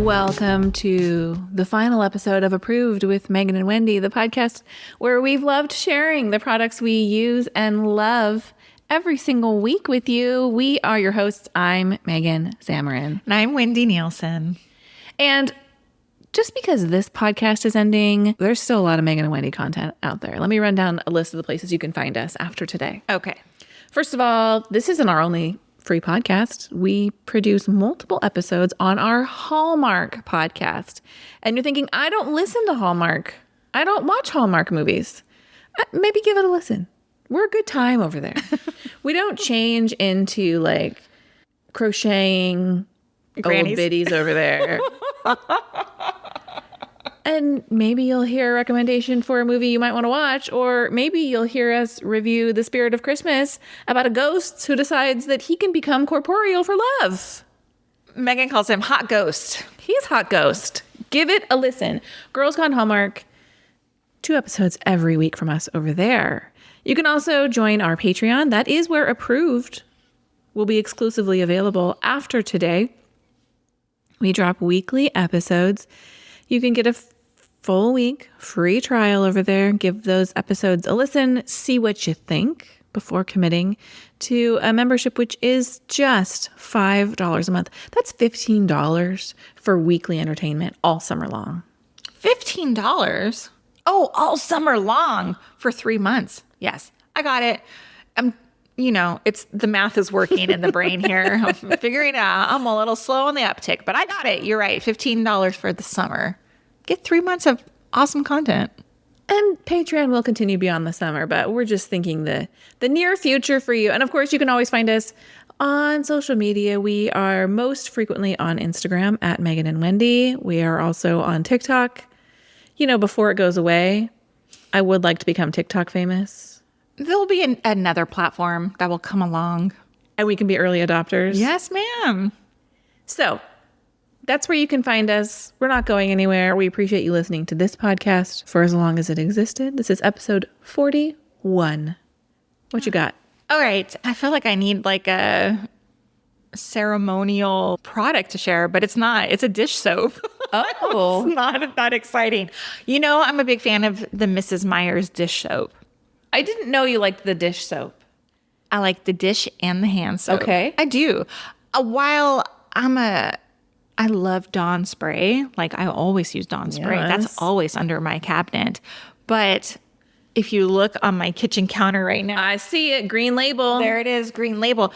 Welcome to the final episode of Approved with Megan and Wendy, the podcast where we've loved sharing the products we use and love every single week with you. We are your hosts. I'm Megan Zamarin. And I'm Wendy Nielsen. And just because this podcast is ending, there's still a lot of Megan and Wendy content out there. Let me run down a list of the places you can find us after today. Okay. First of all, this isn't our only free podcast. We produce multiple episodes on our Hallmark podcast. And you're thinking, I don't listen to Hallmark. I don't watch Hallmark movies. Maybe give it a listen. We're a good time over there. We don't change into like crocheting Grannies. old biddies over there. And maybe you'll hear a recommendation for a movie you might want to watch, or maybe you'll hear us review The Spirit of Christmas about a ghost who decides that he can become corporeal for love. Megan calls him Hot Ghost. He's Hot Ghost. Give it a listen. Girls Gone Hallmark, 2 episodes every week from us over there. You can also join our Patreon. That is where Approved will be exclusively available after today. We drop weekly episodes. You can get a full week free trial over there. Give those episodes a listen. See what you think before committing to a membership, which is just $5 a month. That's $15 for weekly entertainment all summer long. $15? Oh, all summer long for 3 months. Yes, I got it. It's the math is working in the brain here. I'm figuring it out. I'm a little slow on the uptick, but I got it. You're right. $15 for the summer. Get 3 months of awesome content. And Patreon will continue beyond the summer, but we're just thinking the near future for you. And of course, you can always find us on social media. We are most frequently on Instagram at Megan and Wendy. We are also on TikTok. Before it goes away, I would like to become TikTok famous. There'll be another platform that will come along. And we can be early adopters. Yes, ma'am. So that's where you can find us. We're not going anywhere. We appreciate you listening to this podcast for as long as it existed. This is episode 41. What you got? All right. I feel like I need like a ceremonial product to share, but it's not. It's a dish soap. Oh. It's not that exciting. I'm a big fan of the Mrs. Meyer's dish soap. I didn't know you liked the dish soap. I like the dish and the hand soap. Okay. I do. While I love Dawn spray. Like I always use Dawn spray. Yes. That's always under my cabinet. But if you look on my kitchen counter right now, I see it. Green label. there it is, green label.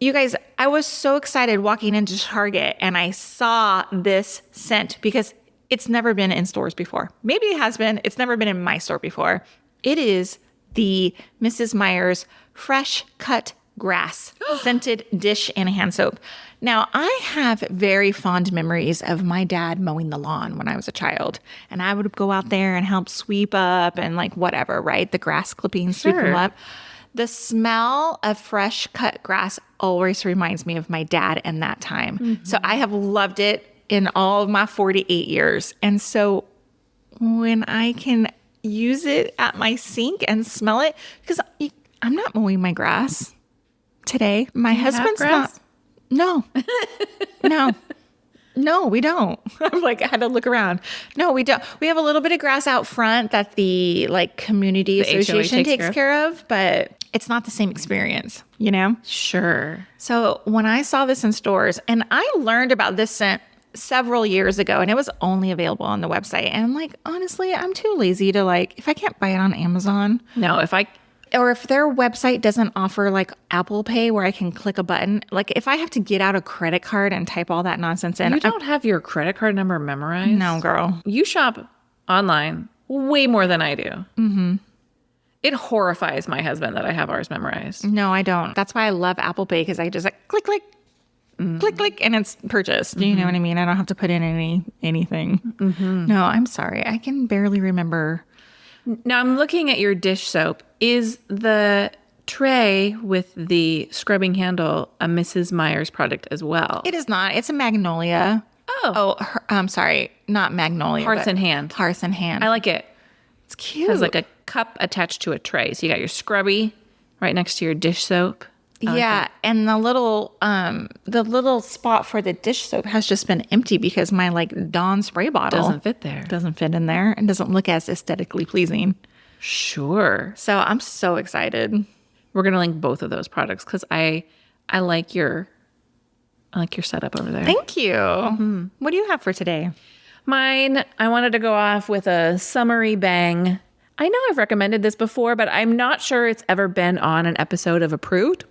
You guys, I was so excited walking into Target and I saw this scent because it's never been in stores before. Maybe it has been. It's never been in my store before. It is the Mrs. Meyer's Fresh Cut Grass scented dish and hand soap. Now, I have very fond memories of my dad mowing the lawn when I was a child. And I would go out there and help sweep up and like whatever, right? The grass clippings, sweep them up. The smell of fresh cut grass always reminds me of my dad and that time. Mm-hmm. So I have loved it in all of my 48 years. And so when I can use it at my sink and smell it, because I'm not mowing my grass today. My husband's not. No, no, we don't. I'm like, I had to look around. No, we don't. We have a little bit of grass out front that the community association takes care of, but it's not the same experience, Sure. So when I saw this in stores, and I learned about this scent several years ago, and it was only available on the website. And honestly, I'm too lazy to if I can't buy it on Amazon. No, if their website doesn't offer Apple Pay where I can click a button, if I have to get out a credit card and type all that nonsense in. You don't have your credit card number memorized? No, girl. You shop online way more than I do. Mm-hmm. It horrifies my husband that I have ours memorized. No, I don't. That's why I love Apple Pay, because I just click, click. Mm-hmm. Click, click, and it's purchased. Do you know what I mean? I don't have to put in anything. Mm-hmm. No, I'm sorry. I can barely remember. Now, I'm looking at your dish soap. Is the tray with the scrubbing handle a Mrs. Meyer's product as well? It is not. It's a Magnolia. Oh. I'm sorry. Not Magnolia. Hearth and Hand. Hearth and Hand. I like it. It's cute. It has a cup attached to a tray. So you got your scrubby right next to your dish soap. Yeah, and the little spot for the dish soap has just been empty because my like Dawn spray bottle Doesn't fit there. doesn't fit in there and doesn't look as aesthetically pleasing. Sure. So I'm so excited. We're going to link both of those products because I like your setup over there. Thank you. What do you have for today? Mine, I wanted to go off with a summery bang. I know I've recommended this before, but I'm not sure it's ever been on an episode of Approved.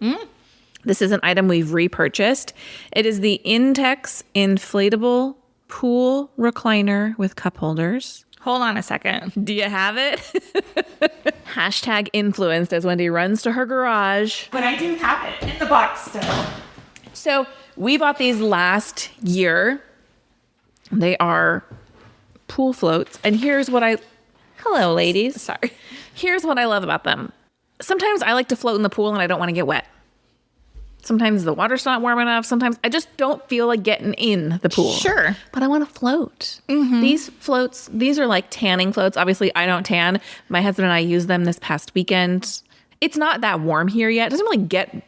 This is an item we've repurchased. It is the Intex inflatable pool recliner with cup holders. Hold on a second. Do you have it? Hashtag influenced as Wendy runs to her garage. But I do have it in the box still. So we bought these last year. They are pool floats. And here's what hello, ladies. Sorry. Here's what I love about them. Sometimes I like to float in the pool and I don't want to get wet. Sometimes the water's not warm enough. Sometimes I just don't feel like getting in the pool. Sure. But I want to float. These floats, these are like tanning floats. Obviously, I don't tan. My husband and I used them this past weekend. It's not that warm here yet. It doesn't really get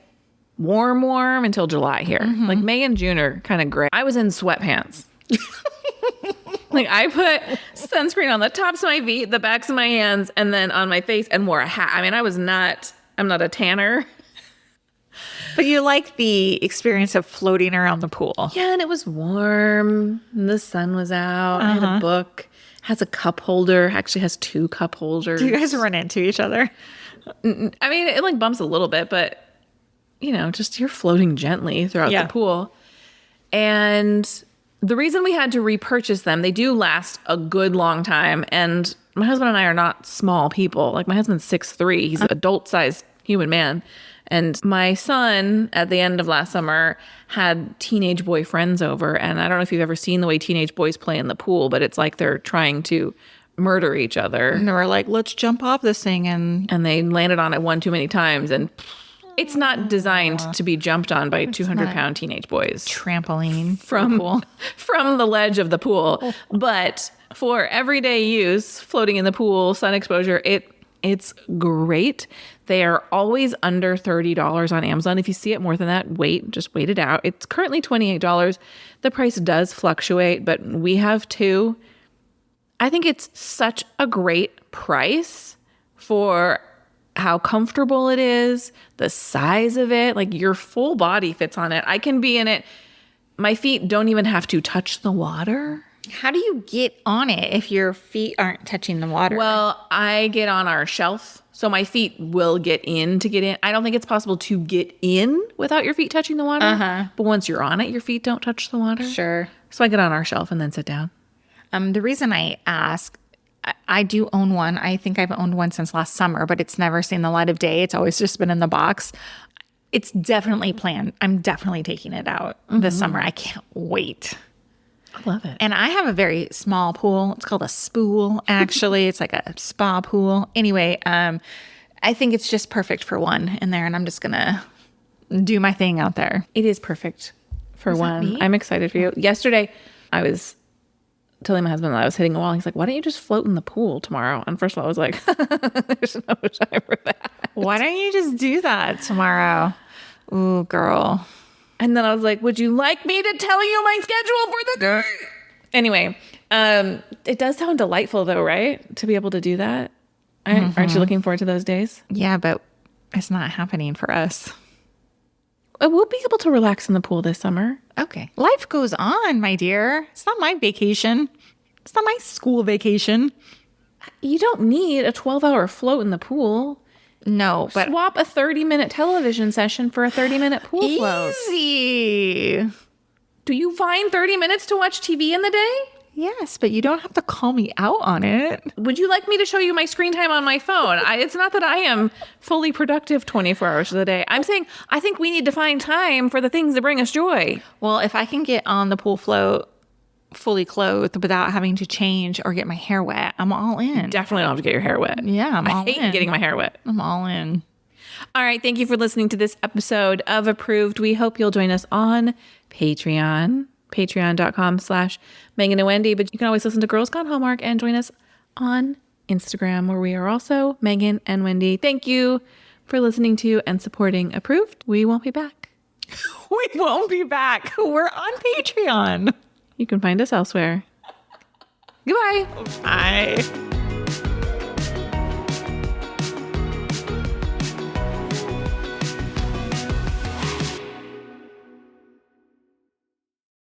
warm until July here. Like May and June are kind of gray. I was in sweatpants. Like I put sunscreen on the tops of my feet, the backs of my hands, and then on my face and wore a hat. I mean, I'm not a tanner. But you like the experience of floating around the pool. Yeah, and it was warm. And the sun was out. I had a book. Has a cup holder. Actually has 2 cup holders. Do you guys run into each other? I mean, it like bumps a little bit, but just you're floating gently throughout the pool. And the reason we had to repurchase them, they do last a good long time. And my husband and I are not small people. Like my husband's 6'3". He's an adult-sized human man. And my son, at the end of last summer, had teenage boy friends over. And I don't know if you've ever seen the way teenage boys play in the pool, but it's like they're trying to murder each other. And they were like, let's jump off this thing. And they landed on it one too many times. And it's not designed to be jumped on by 200-pound teenage boys. Trampoline From the ledge of the pool. But for everyday use, floating in the pool, sun exposure, it's great. They are always under $30 on Amazon. If you see it more than that, just wait it out. It's currently $28. The price does fluctuate, but we have 2. I think it's such a great price for how comfortable it is, the size of it, like your full body fits on it. I can be in it. My feet don't even have to touch the water. how do you get on it if your feet aren't touching the water? Well, I get on our shelf, so my feet will get in to get in. I don't think it's possible to get in without your feet touching the water. But once you're on it, your feet don't touch the water. Sure. So I get on our shelf and then sit down. The reason I ask, I do own one. I think I've owned one since last summer, but it's never seen the light of day. It's always just been in the box. It's definitely planned. I'm definitely taking it out this summer. I can't wait. I love it. And I have a very small pool. It's called a spool, actually. It's like a spa pool. Anyway, I think it's just perfect for one in there, and I'm just going to do my thing out there. It is perfect for one. I'm excited for you. Yesterday, I was telling my husband that I was hitting a wall. He's like, why don't you just float in the pool tomorrow? And first of all, I was like, there's no time for that. Why don't you just do that tomorrow? Ooh, girl. And then I was like, would you like me to tell you my schedule for the day? Anyway, it does sound delightful though, right? To be able to do that. Aren't you looking forward to those days? Yeah, but it's not happening for us. We'll be able to relax in the pool this summer. Okay. Life goes on, my dear. It's not my vacation. It's not my school vacation. You don't need a 12-hour float in the pool. No, but swap a 30-minute television session for a 30-minute pool float. Easy. Do you find 30 minutes to watch TV in the day? Yes, but you don't have to call me out on it. Would you like me to show you my screen time on my phone? It's not that I am fully productive 24 hours of the day. I'm saying I think we need to find time for the things that bring us joy. Well, if I can get on the pool float fully clothed without having to change or get my hair wet, I'm all in. Definitely don't have to get your hair wet. Yeah, I hate getting my hair wet. I'm all in. All right. Thank you for listening to this episode of Approved. We hope you'll join us on Patreon. Patreon.com/Megan and Wendy. But you can always listen to Girls Gone Hallmark and join us on Instagram, where we are also Megan and Wendy. Thank you for listening to and supporting Approved. We won't be back. We won't be back. We're on Patreon. You can find us elsewhere. Goodbye. Bye.